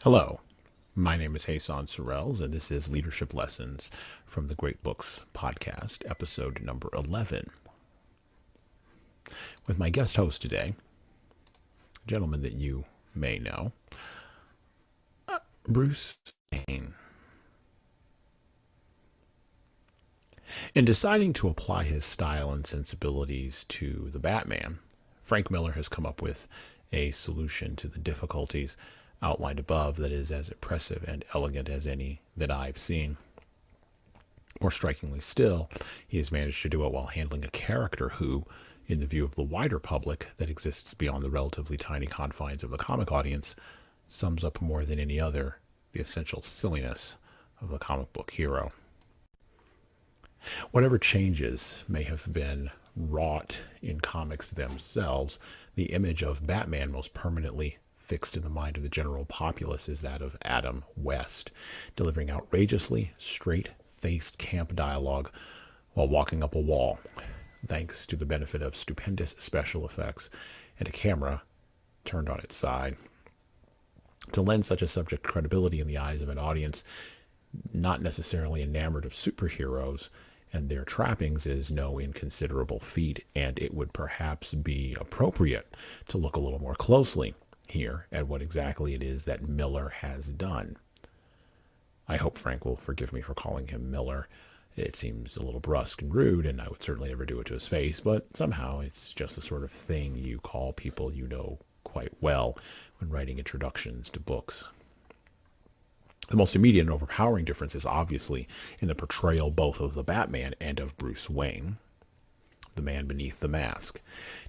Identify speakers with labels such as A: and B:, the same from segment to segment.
A: Hello, my name is Jesan Sorrells, and this is Leadership Lessons from the Great Books Podcast, episode number 11. With my guest host today, a gentleman that you may know, Bruce Wayne. In deciding to apply his style and sensibilities to the Batman, Frank Miller has come up with a solution to the difficulties outlined above that is as impressive and elegant as any that I've seen. More strikingly still, he has managed to do it while handling a character who, in the view of the wider public that exists beyond the relatively tiny confines of the comic audience, sums up more than any other the essential silliness of the comic book hero. Whatever changes may have been wrought in comics themselves, the image of Batman most permanently fixed in the mind of the general populace is that of Adam West, delivering outrageously straight-faced camp dialogue while walking up a wall, thanks to the benefit of stupendous special effects and a camera turned on its side. To lend such a subject credibility in the eyes of an audience not necessarily enamored of superheroes and their trappings is no inconsiderable feat, and it would perhaps be appropriate to look a little more closely here at what exactly it is that Miller has done. I hope Frank will forgive me for calling him Miller. It seems a little brusque and rude, and I would certainly never do it to his face, but somehow it's just the sort of thing you call people you know quite well when writing introductions to books. The most immediate and overpowering difference is obviously in the portrayal both of the Batman and of Bruce Wayne, the man beneath the mask.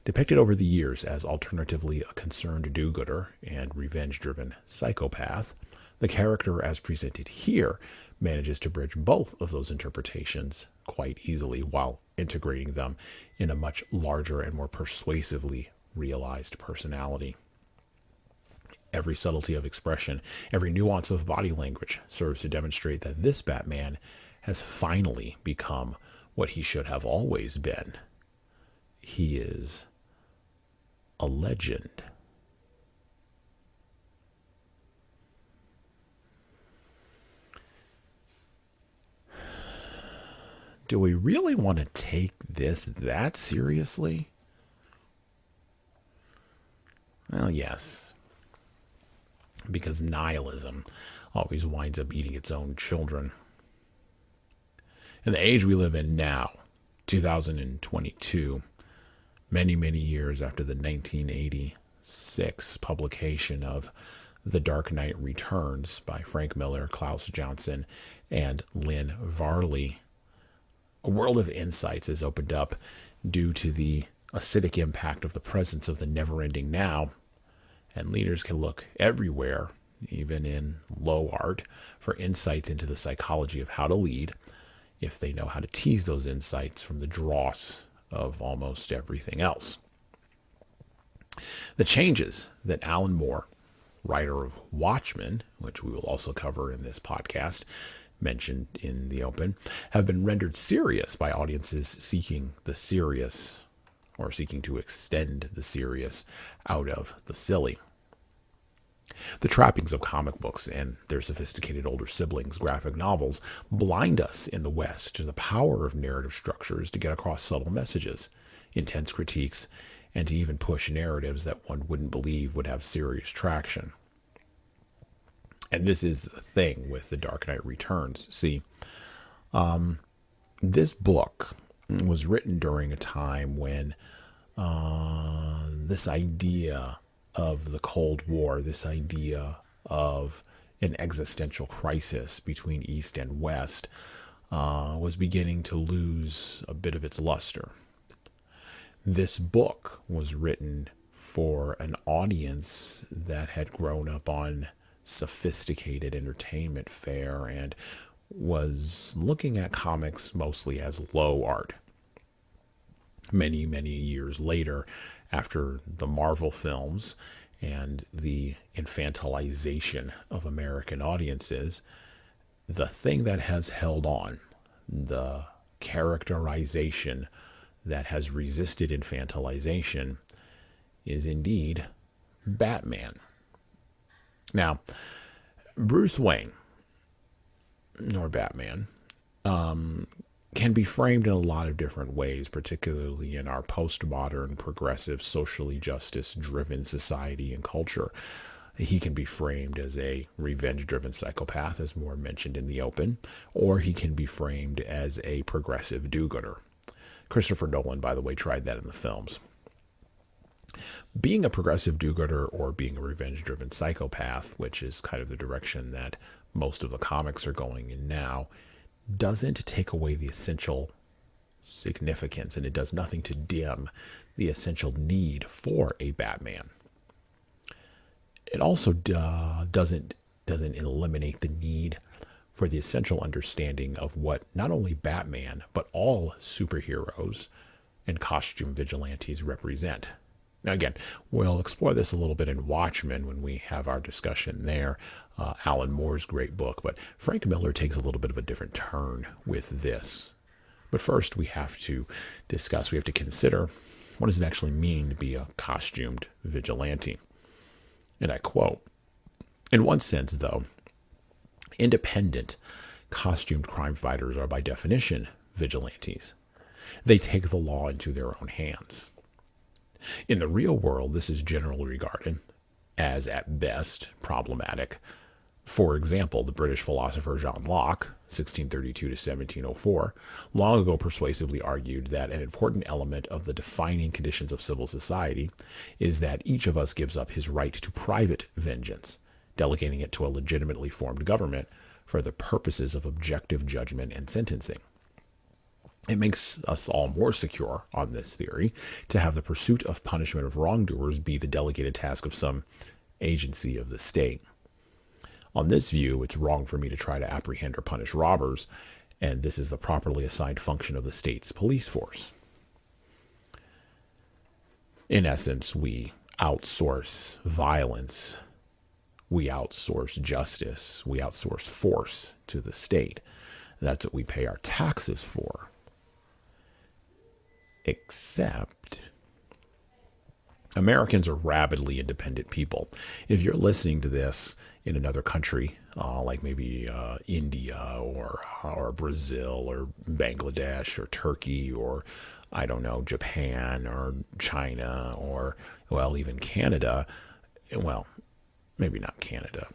A: Depicted over the years as alternatively a concerned do-gooder and revenge-driven psychopath, the character as presented here manages to bridge both of those interpretations quite easily while integrating them in a much larger and more persuasively realized personality. Every subtlety of expression, every nuance of body language serves to demonstrate that this Batman has finally become what he should have always been. He is a legend. Do we really want to take this that seriously? Well, yes. Because nihilism always winds up eating its own children. In the age we live in now, 2022, many years after the 1986 publication of The Dark Knight Returns by Frank Miller, Klaus, Janson, and Lynn, Varley, a world of insights has opened up due to the acidic impact of the presence of the never-ending now, and leaders can look everywhere, even in low art, for insights into the psychology of how to lead, if they know how to tease those insights from the dross of almost everything else. The changes that Alan Moore, writer of Watchmen, which we will also cover in this podcast, mentioned in the open, have been rendered serious by audiences seeking the serious, or seeking to extend the serious out of the silly. The trappings of comic books and their sophisticated older siblings, graphic novels, blind us in the West to the power of narrative structures to get across subtle messages, intense critiques, and to even push narratives that one wouldn't believe would have serious traction. And this is the thing with The Dark Knight Returns. See, this book was written during a time when this idea of the Cold War, this idea of an existential crisis between East and West, was beginning to lose a bit of its luster. This book was written for an audience that had grown up on sophisticated entertainment fare and was looking at comics mostly as low art. Many years later, after the Marvel films and the infantilization of American audiences, the thing that has held on, the characterization that has resisted infantilization, is indeed Batman. Now, Bruce Wayne, or Batman, can be framed in a lot of different ways, particularly in our postmodern, progressive, socially justice-driven society and culture. He can be framed as a revenge-driven psychopath, as more mentioned in the open, or he can be framed as a progressive do-gooder. Christopher Nolan, by the way, tried that in the films. Being a progressive do-gooder or being a revenge-driven psychopath, which is kind of the direction that most of the comics are going in now, doesn't take away the essential significance, and it does nothing to dim the essential need for a Batman. It also doesn't eliminate the need for the essential understanding of what not only Batman, but all superheroes and costume vigilantes represent. Now, again, we'll explore this a little bit in Watchmen when we have our discussion there, Alan Moore's great book, but Frank Miller takes a little bit of a different turn with this. But first, we have to consider, what does it actually mean to be a costumed vigilante? And I quote, "In one sense, though, independent costumed crime fighters are by definition vigilantes. They take the law into their own hands. In the real world, this is generally regarded as, at best, problematic. For example, the British philosopher John Locke, 1632 to 1704, long ago persuasively argued that an important element of the defining conditions of civil society is that each of us gives up his right to private vengeance, delegating it to a legitimately formed government for the purposes of objective judgment and sentencing. It makes us all more secure on this theory to have the pursuit of punishment of wrongdoers be the delegated task of some agency of the state. On this view, it's wrong for me to try to apprehend or punish robbers, and this is the properly assigned function of the state's police force. In essence, we outsource violence, we outsource justice, we outsource force to the state. That's what we pay our taxes for. Except Americans are rabidly independent people. If you're listening to this in another country, like maybe India or Brazil or Bangladesh or Turkey or, I don't know, Japan or China or, well, even Canada, well, maybe not Canada,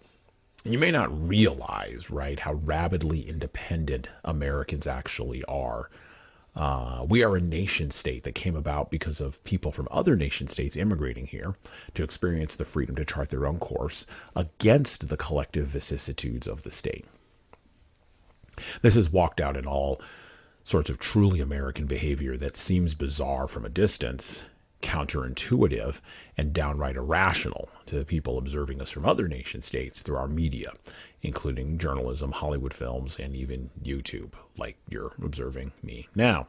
A: you may not realize, right, how rabidly independent Americans actually are. We are a nation state that came about because of people from other nation states immigrating here to experience the freedom to chart their own course against the collective vicissitudes of the state. This is walked out in all sorts of truly American behavior that seems bizarre from a distance, counterintuitive, and downright irrational to people observing us from other nation states through our media, including journalism, Hollywood films, and even YouTube, like you're observing me now.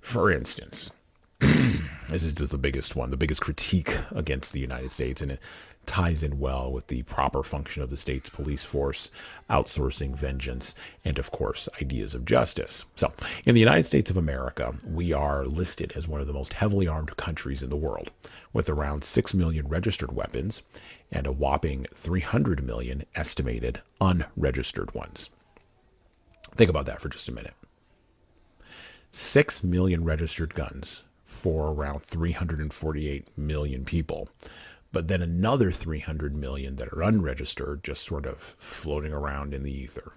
A: For instance, this is just the biggest one, the biggest critique against the United States, and it ties in well with the proper function of the state's police force, outsourcing vengeance, and of course, ideas of justice. So, in the United States of America, we are listed as one of the most heavily armed countries in the world, with around 6 million registered weapons and a whopping 300 million estimated unregistered ones. Think about that for just a minute. 6 million registered guns for around 348 million people, but then another 300 million that are unregistered, just sort of floating around in the ether.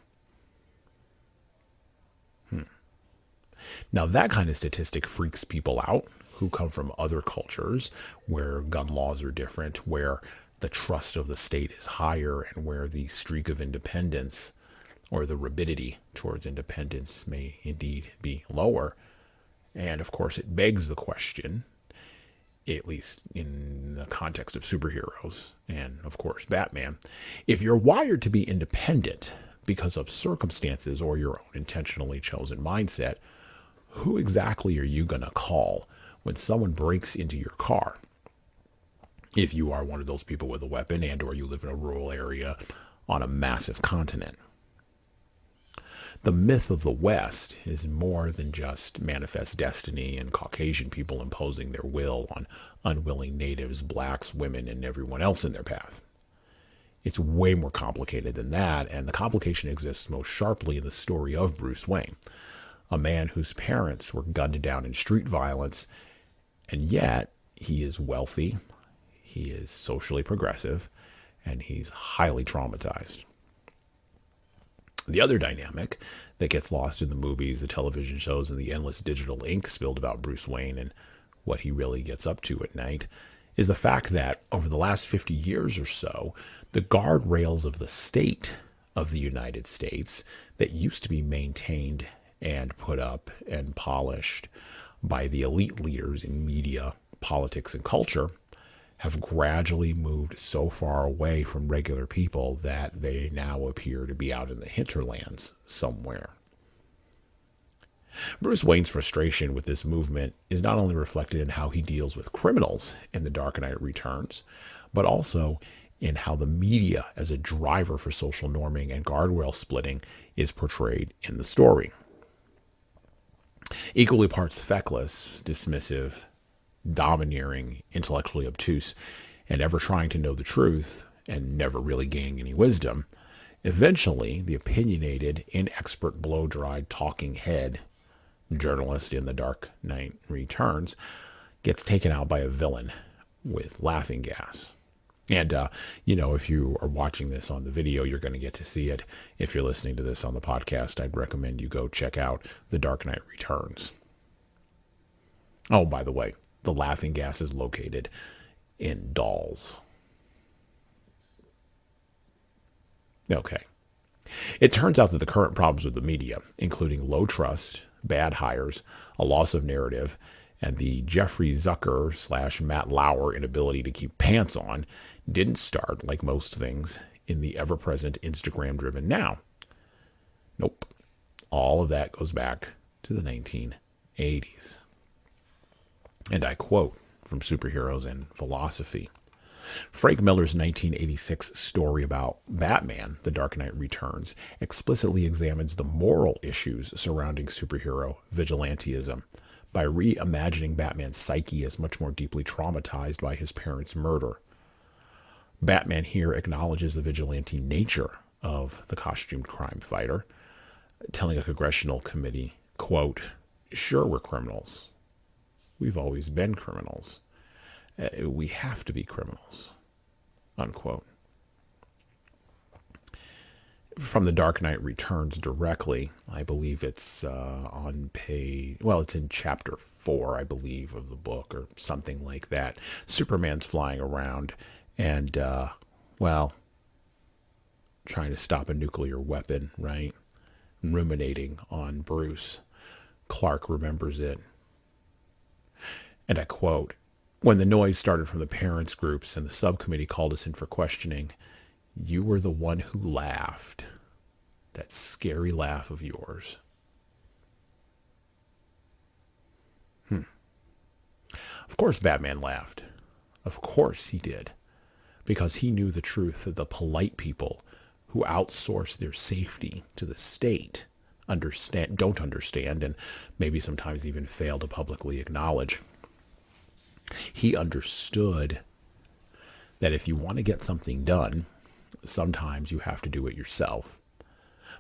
A: Now, that kind of statistic freaks people out who come from other cultures where gun laws are different, where the trust of the state is higher, and where the streak of independence or the rabidity towards independence may indeed be lower. And of course, it begs the question, at least in the context of superheroes and, of course, Batman, if you're wired to be independent because of circumstances or your own intentionally chosen mindset, who exactly are you going to call when someone breaks into your car? If you are one of those people with a weapon and or you live in a rural area on a massive continent. The myth of the West is more than just manifest destiny and Caucasian people imposing their will on unwilling natives, blacks, women, and everyone else in their path. It's way more complicated than that, and the complication exists most sharply in the story of Bruce Wayne, a man whose parents were gunned down in street violence, and yet he is wealthy, he is socially progressive, and he's highly traumatized. The other dynamic that gets lost in the movies, the television shows, and the endless digital ink spilled about Bruce Wayne and what he really gets up to at night is the fact that over the last 50 years or so, the guardrails of the state of the United States that used to be maintained and put up and polished by the elite leaders in media, politics, and culture have gradually moved so far away from regular people that they now appear to be out in the hinterlands somewhere. Bruce Wayne's frustration with this movement is not only reflected in how he deals with criminals in The Dark Knight Returns, but also in how the media as a driver for social norming and guardrail splitting is portrayed in the story. Equally parts feckless, dismissive, domineering, intellectually obtuse, and ever trying to know the truth and never really gaining any wisdom, eventually the opinionated, inexpert, blow-dried talking head journalist in The Dark Knight Returns gets taken out by a villain with laughing gas. And, if you are watching this on the video, you're going to get to see it. If you're listening to this on the podcast, I'd recommend you go check out The Dark Knight Returns. Oh, by the way, the laughing gas is located in dolls. Okay. It turns out that the current problems with the media, including low trust, bad hires, a loss of narrative, and the Jeffrey Zucker / Matt Lauer inability to keep pants on, didn't start, like most things, in the ever-present Instagram-driven now. Nope. All of that goes back to the 1980s. And I quote from Superheroes and Philosophy. Frank Miller's 1986 story about Batman, The Dark Knight Returns, explicitly examines the moral issues surrounding superhero vigilantism by reimagining Batman's psyche as much more deeply traumatized by his parents' murder. Batman here acknowledges the vigilante nature of the costumed crime fighter, telling a congressional committee, quote, "Sure, we're criminals. We've always been criminals. We have to be criminals," unquote. From The Dark Knight Returns directly, I believe it's on page, it's in chapter 4, I believe, of the book, or something like that. Superman's flying around and, trying to stop a nuclear weapon, right? Ruminating on Bruce. Clark remembers it. And I quote, "When the noise started from the parents' groups and the subcommittee called us in for questioning, you were the one who laughed. That scary laugh of yours." Of course Batman laughed. Of course he did. Because he knew the truth that the polite people who outsource their safety to the state don't understand, and maybe sometimes even fail to publicly acknowledge. He understood that if you want to get something done, sometimes you have to do it yourself.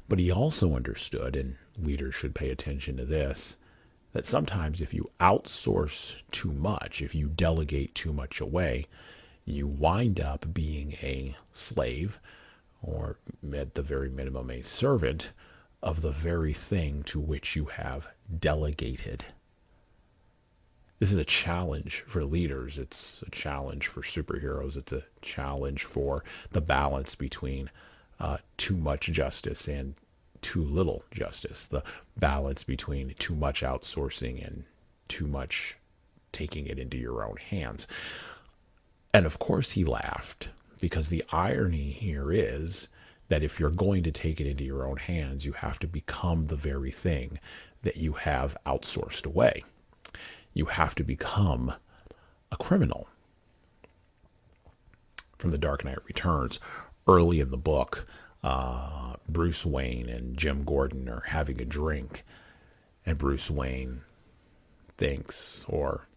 A: But he also understood, and leaders should pay attention to this, that sometimes if you outsource too much, if you delegate too much away, you wind up being a slave, or at the very minimum a servant, of the very thing to which you have delegated. This is a challenge for leaders. It's a challenge for superheroes. It's a challenge for the balance between too much justice and too little justice. The balance between too much outsourcing and too much taking it into your own hands. And of course he laughed, because the irony here is that if you're going to take it into your own hands, you have to become the very thing that you have outsourced away. You have to become a criminal. From The Dark Knight Returns, early in the book, Bruce Wayne and Jim Gordon are having a drink, and Bruce Wayne thinks or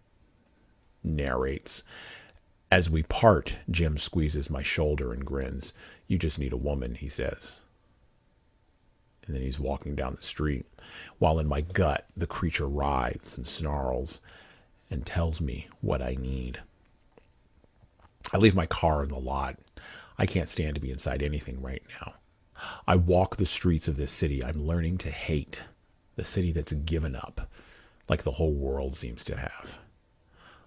A: narrates As we part, Jim squeezes my shoulder and grins. You just need a woman, he says. And then he's walking down the street, while in my gut the creature writhes and snarls and tells me what I need. I leave my car in the lot. I can't stand to be inside anything right now. I walk the streets of this city I'm learning to hate, the city that's given up, like the whole world seems to have.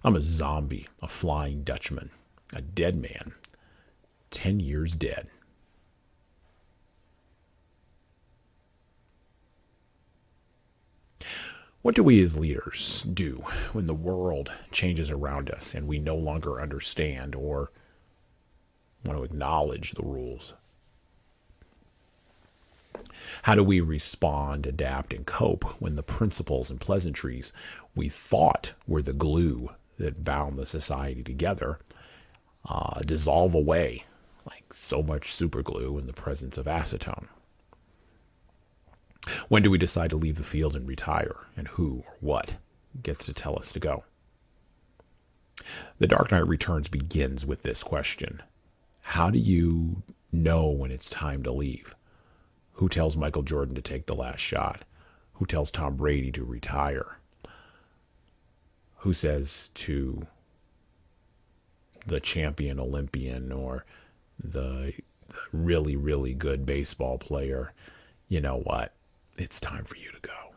A: I'm a zombie, a flying Dutchman, a dead man, 10 years dead. What do we as leaders do when the world changes around us and we no longer understand or want to acknowledge the rules? How do we respond, adapt, and cope when the principles and pleasantries we thought were the glue that bound the society together dissolve away like so much superglue in the presence of acetone? When do we decide to leave the field and retire, and who or what gets to tell us to go? The Dark Knight Returns begins with this question. How do you know when it's time to leave? Who tells Michael Jordan to take the last shot? Who tells Tom Brady to retire? Who says to the champion Olympian or the really, really good baseball player, you know what? It's time for you to go.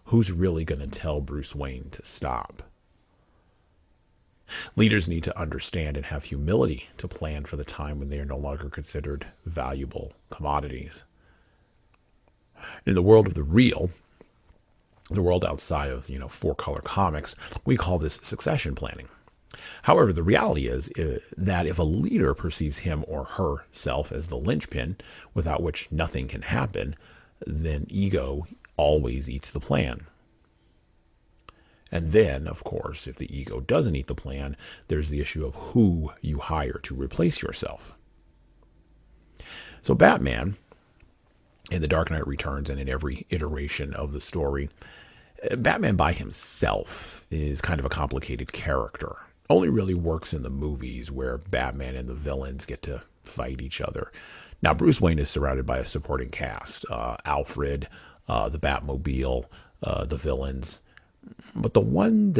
A: Who's really going to tell Bruce Wayne to stop? Leaders need to understand and have humility to plan for the time when they are no longer considered valuable commodities. In the world of the real, the world outside of, four-color comics, we call this succession planning. However, the reality is that if a leader perceives him or herself as the linchpin without which nothing can happen, then ego always eats the plan. And then, of course, if the ego doesn't eat the plan, there's the issue of who you hire to replace yourself. So Batman, in The Dark Knight Returns and in every iteration of the story, Batman by himself is kind of a complicated character. Only really works in the movies where Batman and the villains get to fight each other. Now, Bruce Wayne is surrounded by a supporting cast. Alfred, the Batmobile, the villains. But the one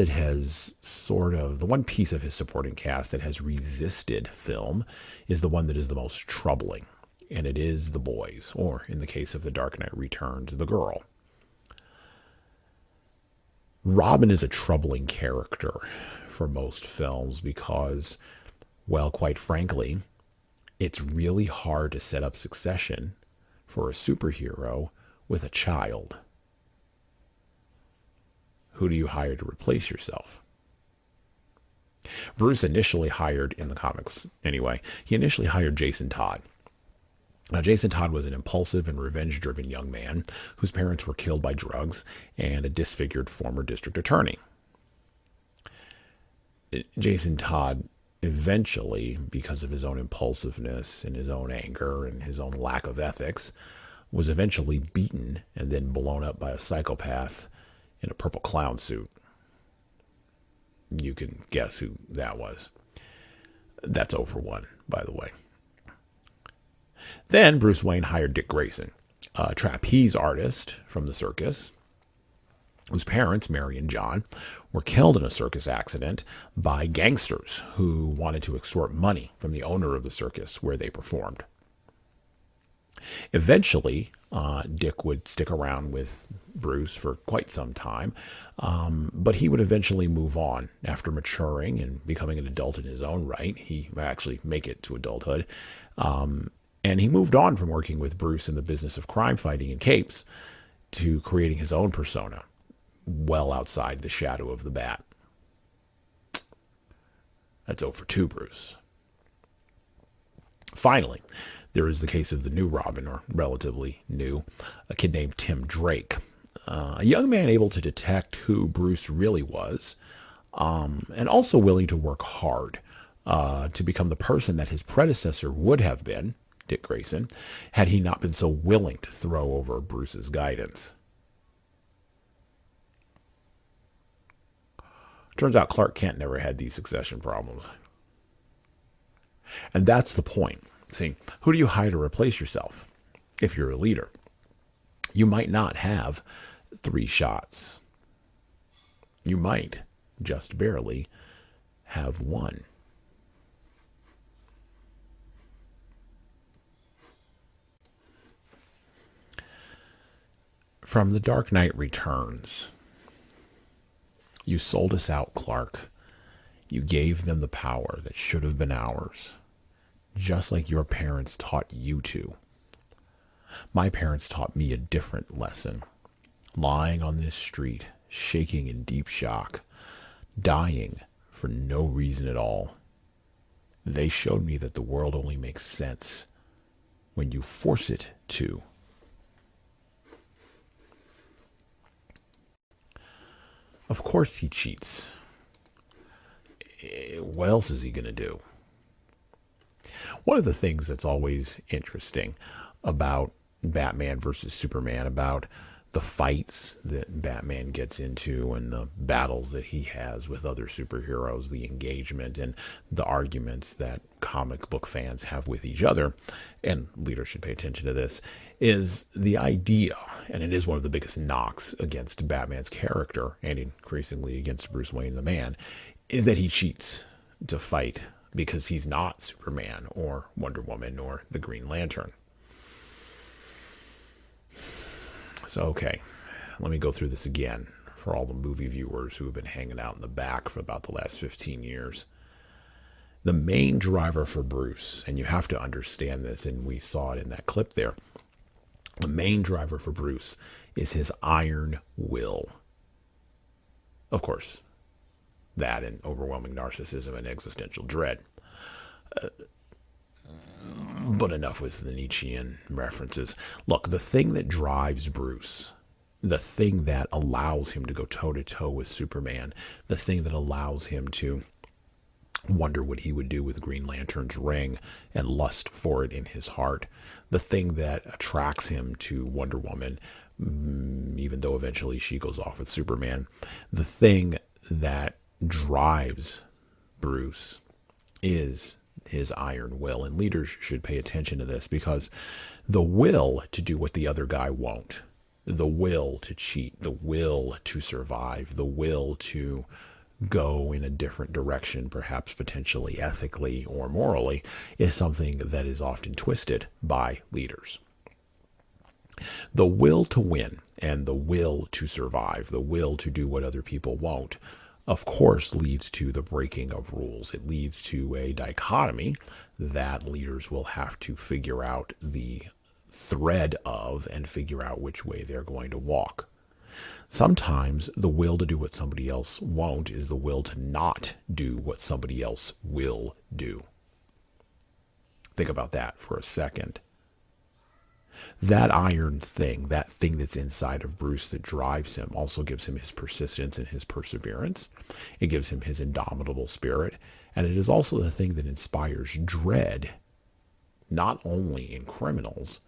A: piece of his supporting cast that has resisted film is the one that is the most troubling. And it is the boys, or in the case of The Dark Knight Returns, the girl. Robin is a troubling character for most films because, well, quite frankly, it's really hard to set up succession for a superhero with a child. Who do you hire to replace yourself? Bruce initially hired, in the comics anyway, he initially hired Jason Todd. Now, Jason Todd was an impulsive and revenge-driven young man whose parents were killed by drugs and a disfigured former district attorney. Jason Todd eventually, because of his own impulsiveness and his own anger and his own lack of ethics, was eventually beaten and then blown up by a psychopath in a purple clown suit. You can guess who that was. That's 0 for 1, by the way. Then Bruce Wayne hired Dick Grayson, a trapeze artist from the circus, whose parents, Mary and John, were killed in a circus accident by gangsters who wanted to extort money from the owner of the circus where they performed. Eventually, Dick would stick around with Bruce for quite some time, but he would eventually move on after maturing and becoming an adult in his own right. He would actually make it to adulthood. And he moved on from working with Bruce in the business of crime fighting and capes to creating his own persona, well outside the shadow of the Bat. That's 0 for 2, Bruce. Finally, there is the case of the new Robin, or relatively new, a kid named Tim Drake, a young man able to detect who Bruce really was, and also willing to work hard to become the person that his predecessor would have been, Dick Grayson, had he not been so willing to throw over Bruce's guidance. Turns out Clark Kent never had these succession problems. And that's the point. See, who do you hire to replace yourself if you're a leader? You might not have 3 shots. You might just barely have 1. From The Dark Knight Returns, you sold us out, Clark. You gave them the power that should have been ours, just like your parents taught you to. My parents taught me a different lesson. Lying on this street, shaking in deep shock, dying for no reason at all. They showed me that the world only makes sense when you force it to. Of course he cheats. What else is he going to do? One of the things that's always interesting about Batman versus Superman, about the fights that Batman gets into and the battles that he has with other superheroes, the engagement and the arguments that comic book fans have with each other, and leaders should pay attention to this, is the idea, and it is one of the biggest knocks against Batman's character, and increasingly against Bruce Wayne the Man, is that he cheats to fight because he's not Superman or Wonder Woman or the Green Lantern. So, okay, let me go through this again for all the movie viewers who have been hanging out in the back for about the last 15 years. The main driver for Bruce, and you have to understand this, and we saw it in that clip there, the main driver for Bruce is his iron will. Of course, that and overwhelming narcissism and existential dread. But enough with the Nietzschean references. Look, the thing that drives Bruce, the thing that allows him to go toe-to-toe with Superman, the thing that allows him to wonder what he would do with Green Lantern's ring and lust for it in his heart, the thing that attracts him to Wonder Woman, even though eventually she goes off with Superman, the thing that drives Bruce is his iron will. And leaders should pay attention to this, because the will to do what the other guy won't, the will to cheat, the will to survive, the will to go in a different direction, perhaps potentially ethically or morally, is something that is often twisted by leaders. The will to win and the will to survive, the will to do what other people won't, of course, leads to the breaking of rules. It leads to a dichotomy that leaders will have to figure out the thread of and figure out which way they're going to walk. Sometimes the will to do what somebody else won't is the will to not do what somebody else will do. Think about that for a second. That iron thing, that thing that's inside of Bruce that drives him, also gives him his persistence and his perseverance. It gives him his indomitable spirit. And it is also the thing that inspires dread, not only in criminals,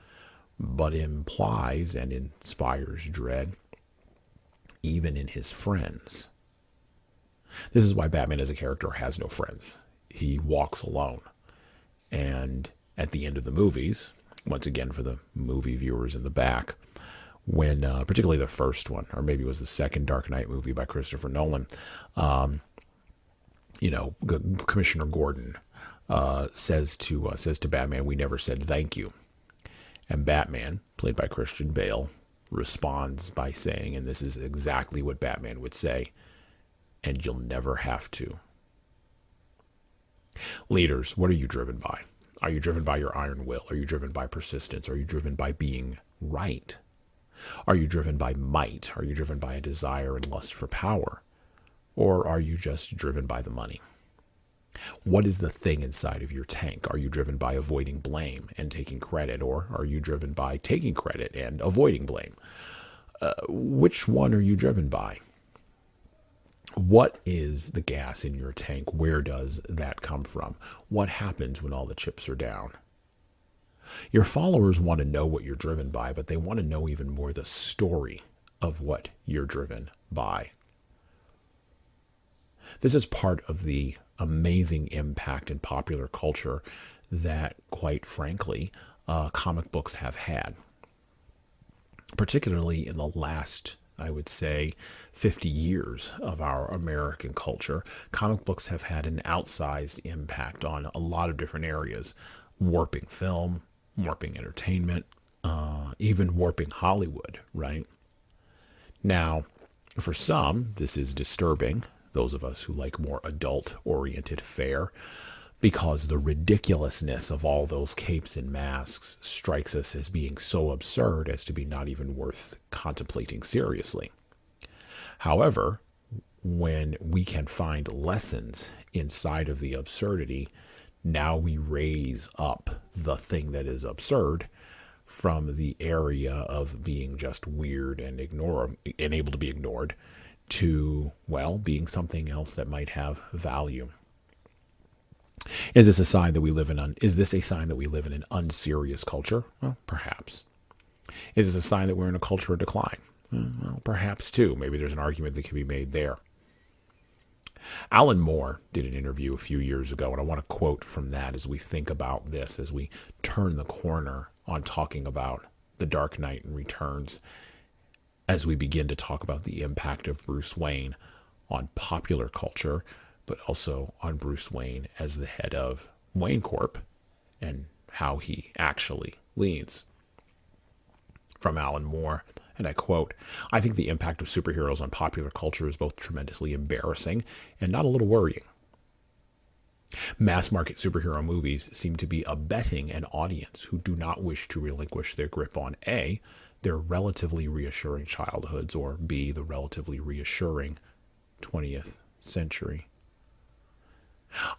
A: but implies and inspires dread even in his friends. This is why Batman as a character has no friends. He walks alone. And at the end of the movies, once again for the movie viewers in the back, when particularly the first one, or maybe it was the second Dark Knight movie by Christopher Nolan, Commissioner Gordon says to Batman, "We never said thank you." And Batman, played by Christian Bale, responds by saying, and this is exactly what Batman would say, "And you'll never have to." Leaders, what are you driven by? Are you driven by your iron will? Are you driven by persistence? Are you driven by being right? Are you driven by might? Are you driven by a desire and lust for power? Or are you just driven by the money? What is the thing inside of your tank? Are you driven by avoiding blame and taking credit? Or are you driven by taking credit and avoiding blame? Which one are you driven by? What is the gas in your tank? Where does that come from? What happens when all the chips are down? Your followers want to know what you're driven by, but they want to know even more the story of what you're driven by. This is part of the amazing impact in popular culture that, quite frankly, comic books have had, particularly in the last, I would say, 50 years of our American culture. Comic books have had an outsized impact on a lot of different areas, warping film, warping entertainment, even warping Hollywood, right? Now, for some, this is disturbing, those of us who like more adult-oriented fare, because the ridiculousness of all those capes and masks strikes us as being so absurd as to be not even worth contemplating seriously. However, when we can find lessons inside of the absurdity, now we raise up the thing that is absurd from the area of being just weird and able to be ignored to, well, being something else that might have value. Is this a sign that we live in? Is this a sign that we live in an unserious culture? Well, perhaps. Is this a sign that we're in a culture of decline? Well, perhaps too. Maybe there's an argument that can be made there. Alan Moore did an interview a few years ago, and I want to quote from that as we think about this, as we turn the corner on talking about The Dark Knight Returns, as we begin to talk about the impact of Bruce Wayne on popular culture, but also on Bruce Wayne as the head of Wayne Corp and how he actually leads. From Alan Moore, and I quote, "I think the impact of superheroes on popular culture is both tremendously embarrassing and not a little worrying. Mass market superhero movies seem to be abetting an audience who do not wish to relinquish their grip on A, their relatively reassuring childhoods, or B, the relatively reassuring 20th century.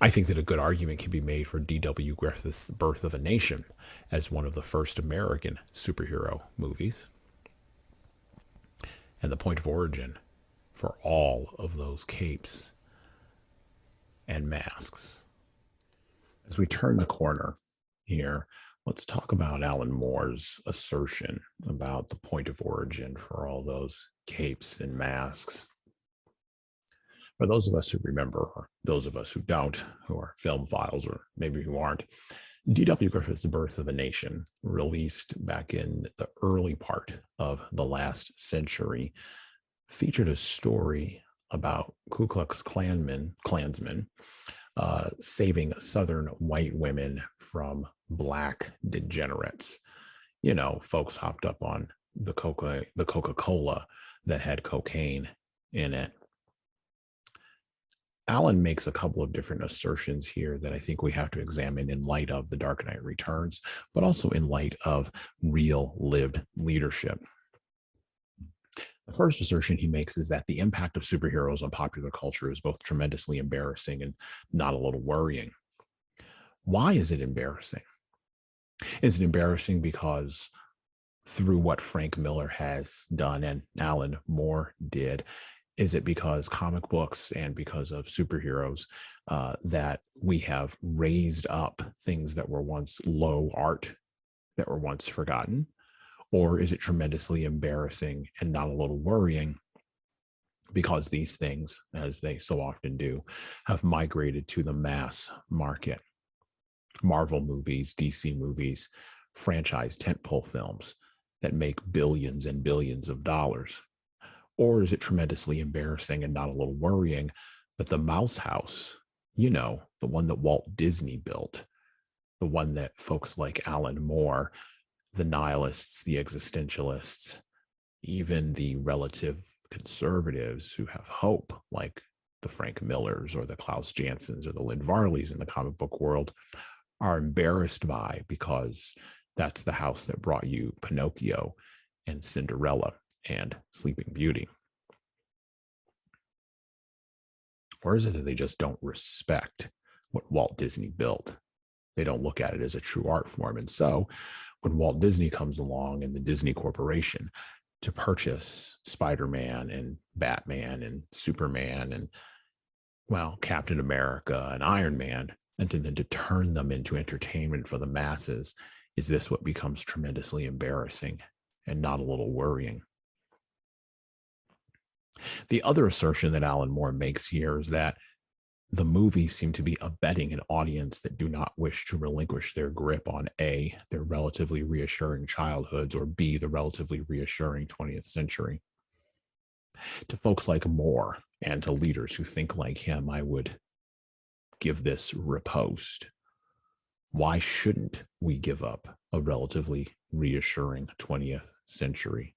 A: I think that a good argument can be made for D.W. Griffith's Birth of a Nation as one of the first American superhero movies, and the point of origin for all of those capes and masks." As we turn the corner here, let's talk about Alan Moore's assertion about the point of origin for all those capes and masks. For those of us who remember, or those of us who don't, who are film files, or maybe who aren't, D.W. Griffith's Birth of a Nation, released back in the early part of the last century, featured a story about Ku Klux Klansmen saving Southern white women from black degenerates. You know, folks hopped up on the Coca-Cola that had cocaine in it. Alan makes a couple of different assertions here that I think we have to examine in light of The Dark Knight Returns, but also in light of real lived leadership. The first assertion he makes is that the impact of superheroes on popular culture is both tremendously embarrassing and not a little worrying. Why is it embarrassing? Is it embarrassing because through what Frank Miller has done and Alan Moore did, is it because comic books and because of superheroes that we have raised up things that were once low art, that were once forgotten? Or is it tremendously embarrassing and not a little worrying because these things, as they so often do, have migrated to the mass market? Marvel movies, DC movies, franchise tentpole films that make billions and billions of dollars. Or is it tremendously embarrassing and not a little worrying that the Mouse House, you know, the one that Walt Disney built, the one that folks like Alan Moore, the nihilists, the existentialists, even the relative conservatives who have hope, like the Frank Millers or the Klaus Jansons or the Lynn Varleys in the comic book world, are embarrassed by, because that's the house that brought you Pinocchio and Cinderella and Sleeping Beauty? Or is it that they just don't respect what Walt Disney built? They don't look at it as a true art form. And so when Walt Disney comes along and the Disney Corporation to purchase Spider-Man and Batman and Superman and, well, Captain America and Iron Man, and then to turn them into entertainment for the masses, is this what becomes tremendously embarrassing and not a little worrying? The other assertion that Alan Moore makes here is that the movies seem to be abetting an audience that do not wish to relinquish their grip on A, their relatively reassuring childhoods, or B, the relatively reassuring 20th century. To folks like Moore and to leaders who think like him, I would give this riposte. Why shouldn't we give up a relatively reassuring 20th century?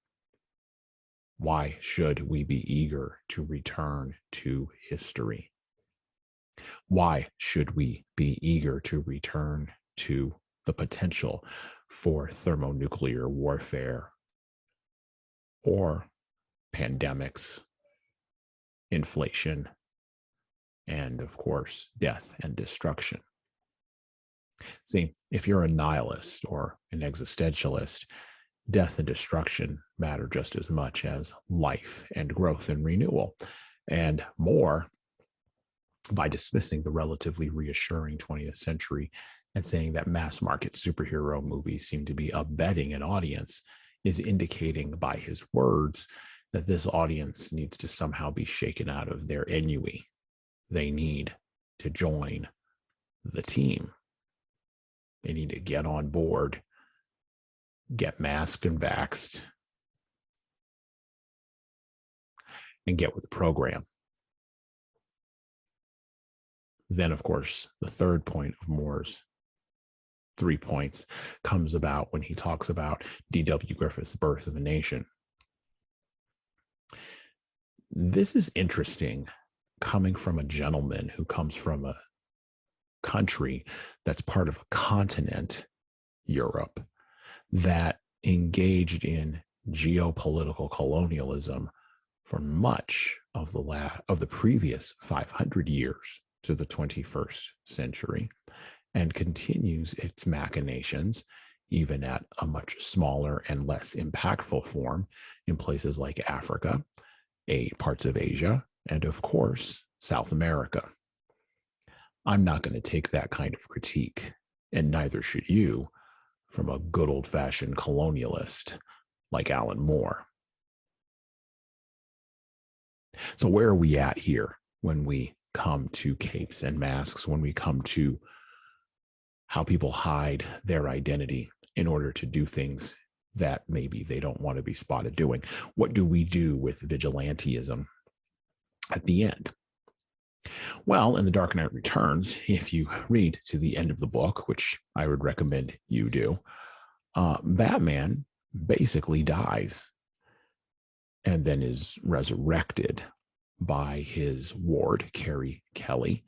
A: Why should we be eager to return to history? Why should we be eager to return to the potential for thermonuclear warfare or pandemics, inflation, and of course, death and destruction? See, if you're a nihilist or an existentialist, death and destruction matter just as much as life and growth and renewal. And more, by dismissing the relatively reassuring 20th century and saying that mass market superhero movies seem to be abetting an audience, is indicating by his words that this audience needs to somehow be shaken out of their ennui. They need to join the team. They need to get on board, get masked and vaxxed, and get with the program. Then, of course, the third point of Moore's 3 points comes about when he talks about D.W. Griffith's Birth of a Nation. This is interesting, coming from a gentleman who comes from a country that's part of a continent, Europe, that engaged in geopolitical colonialism for much of the previous 500 years to the 21st century, and continues its machinations even at a much smaller and less impactful form in places like Africa, parts of Asia, and of course, South America. I'm not going to take that kind of critique, and neither should you, from a good old-fashioned colonialist like Alan Moore. So where are we at here when we come to capes and masks, when we come to how people hide their identity in order to do things that maybe they don't want to be spotted doing? What do we do with vigilantism at the end? Well, in The Dark Knight Returns, if you read to the end of the book, which I would recommend you do, Batman basically dies and then is resurrected by his ward, Carrie Kelly.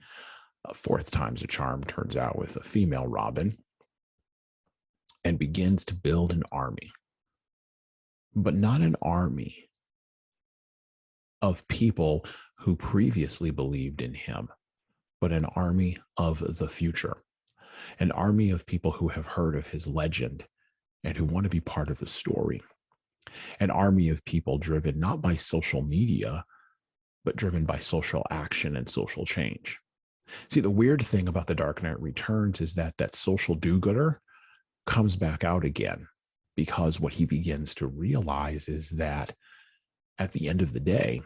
A: Fourth time's a charm, turns out, with a female Robin, and begins to build an army. But not an army of people who previously believed in him, but an army of the future, an army of people who have heard of his legend and who want to be part of the story, an army of people driven not by social media, but driven by social action and social change. See, the weird thing about The Dark Knight Returns is that that social do-gooder comes back out again, because what he begins to realize is that at the end of the day,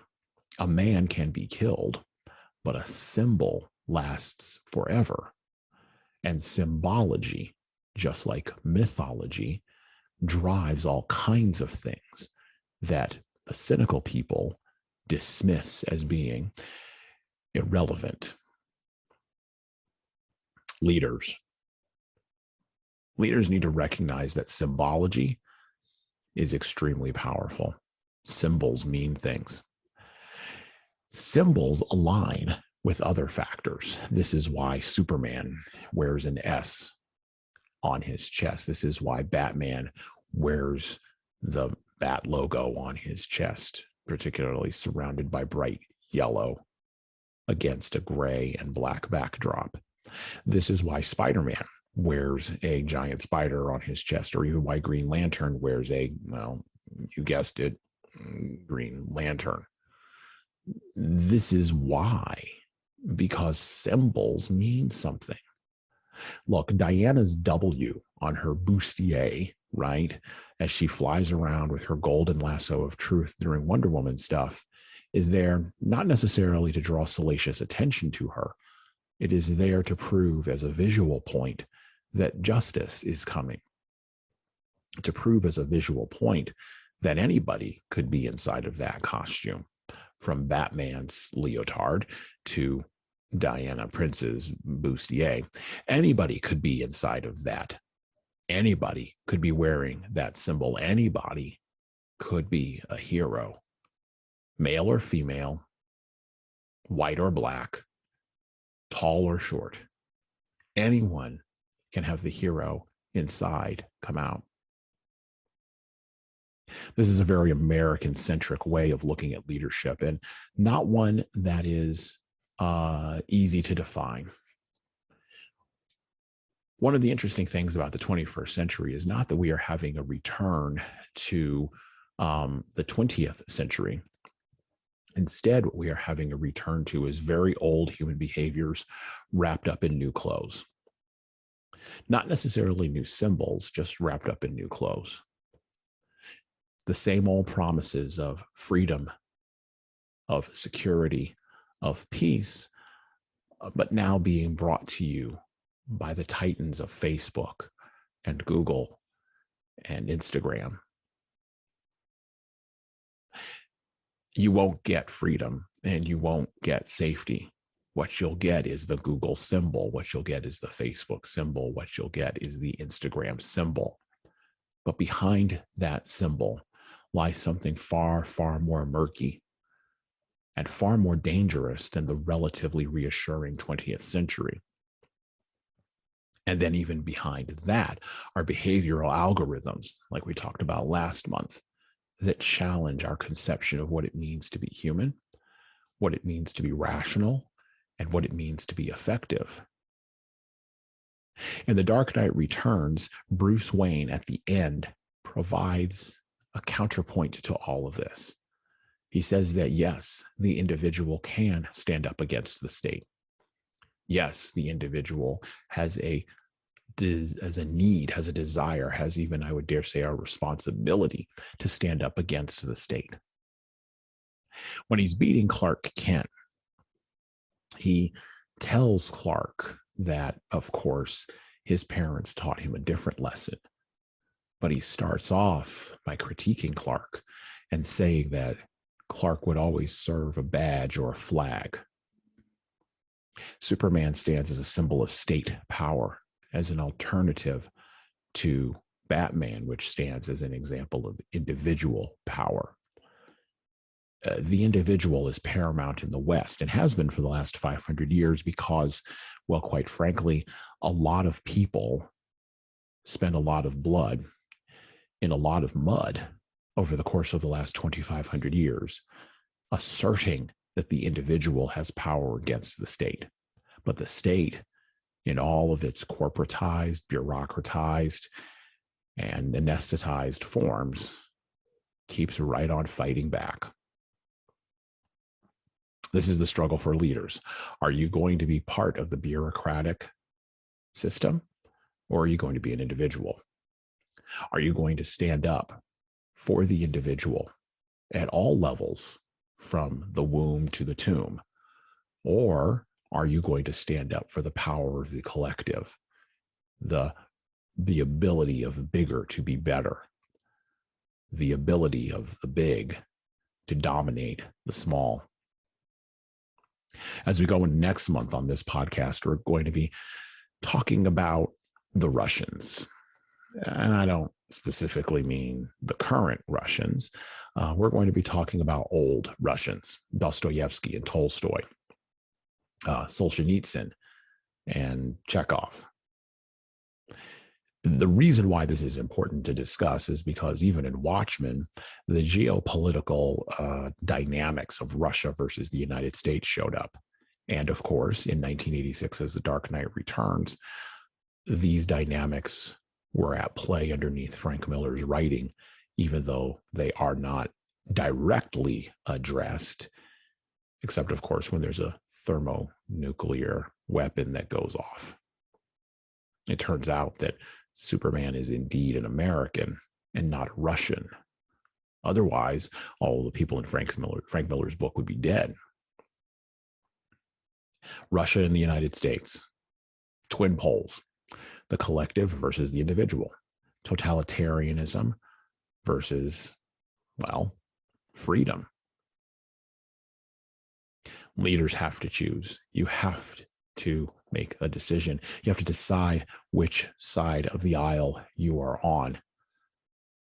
A: a man can be killed, but a symbol lasts forever. And symbology, just like mythology, drives all kinds of things that the cynical people dismiss as being irrelevant. Leaders need to recognize that symbology is extremely powerful. Symbols mean things. Symbols align with other factors. This is why Superman wears an S on his chest. This is why Batman wears the bat logo on his chest, particularly surrounded by bright yellow against a gray and black backdrop. This is why Spider-Man wears a giant spider on his chest, or even why Green Lantern wears a, well, you guessed it, Green Lantern. This is why, because symbols mean something. Look, Diana's W on her bustier, right, as she flies around with her golden lasso of truth during Wonder Woman stuff, is there not necessarily to draw salacious attention to her. It is there to prove as a visual point that justice is coming, to prove as a visual point that anybody could be inside of that costume, from Batman's leotard to Diana Prince's bustier. Anybody could be inside of that. Anybody could be wearing that symbol. Anybody could be a hero, male or female, white or black, tall or short. Anyone can have the hero inside come out. This is a very American-centric way of looking at leadership, and not one that is easy to define. One of the interesting things about the 21st century is not that we are having a return to the 20th century. Instead, what we are having a return to is very old human behaviors wrapped up in new clothes. Not necessarily new symbols, just wrapped up in new clothes. The same old promises of freedom, of security, of peace, but now being brought to you by the titans of Facebook and Google and Instagram. You won't get freedom and you won't get safety. What you'll get is the Google symbol. What you'll get is the Facebook symbol. What you'll get is the Instagram symbol. But behind that symbol lies something far, far more murky and far more dangerous than the relatively reassuring 20th century. And then even behind that are behavioral algorithms, like we talked about last month, that challenge our conception of what it means to be human, what it means to be rational, and what it means to be effective. In The Dark Knight Returns, Bruce Wayne at the end provides a counterpoint to all of this. He says that yes, the individual can stand up against the state. Yes, the individual has a need, has a desire, has even, I would dare say, a responsibility to stand up against the state. When he's beating Clark Kent, he tells Clark that, of course, his parents taught him a different lesson. But he starts off by critiquing Clark and saying that Clark would always serve a badge or a flag. Superman stands as a symbol of state power, as an alternative to Batman, which stands as an example of individual power. The individual is paramount in the West and has been for the last 500 years because, well, quite frankly, a lot of people spent a lot of blood in a lot of mud over the course of the last 2,500 years, asserting that the individual has power against the state. But the state, in all of its corporatized, bureaucratized, and anesthetized forms, keeps right on fighting back. This is the struggle for leaders. Are you going to be part of the bureaucratic system, or are you going to be an individual? Are you going to stand up for the individual at all levels, from the womb to the tomb? Or are you going to stand up for the power of the collective, the ability of bigger to be better, the ability of the big to dominate the small? As we go into next month on this podcast, we're going to be talking about the Russians. And I don't specifically mean the current Russians. We're going to be talking about old Russians, Dostoevsky and Tolstoy, Solzhenitsyn and Chekhov. The reason why this is important to discuss is because even in Watchmen, the geopolitical dynamics of Russia versus the United States showed up. And of course, in 1986, as The Dark Knight Returns, these dynamics were at play underneath Frank Miller's writing, even though they are not directly addressed, except, of course, when there's a thermonuclear weapon that goes off. It turns out that Superman is indeed an American and not Russian, Otherwise, all the people in Frank Miller's book would be dead. Russia and the United States, twin poles, the collective versus the individual, totalitarianism versus, well, freedom. Leaders have to choose. You have to make a decision. You have to decide which side of the aisle you are on.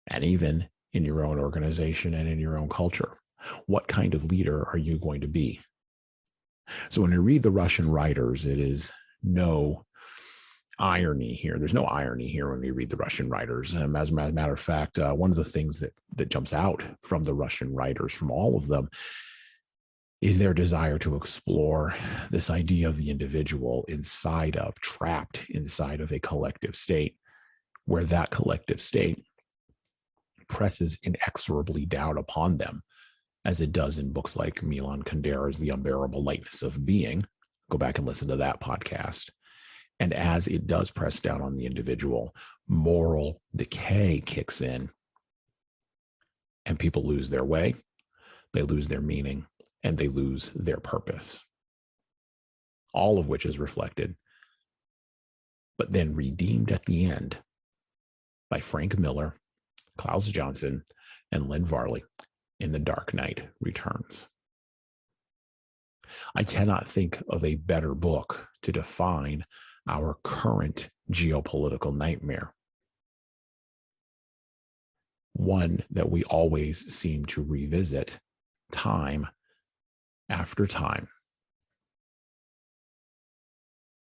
A: And even in your own organization and in your own culture, what kind of leader are you going to be? So when you read the Russian writers, it is no irony here. There's no irony here when we read the Russian writers. As a matter of fact, one of the things that jumps out from the Russian writers, from all of them, is their desire to explore this idea of the individual trapped inside of a collective state, where that collective state presses inexorably down upon them, as it does in books like Milan Kundera's The Unbearable Lightness of Being. Go back and listen to that podcast. And as it does press down on the individual, moral decay kicks in, and people lose their way, they lose their meaning, and they lose their purpose. All of which is reflected, but then redeemed at the end by Frank Miller, Klaus Janson, and Lynn Varley in The Dark Knight Returns. I cannot think of a better book to define our current geopolitical nightmare. One that we always seem to revisit time after time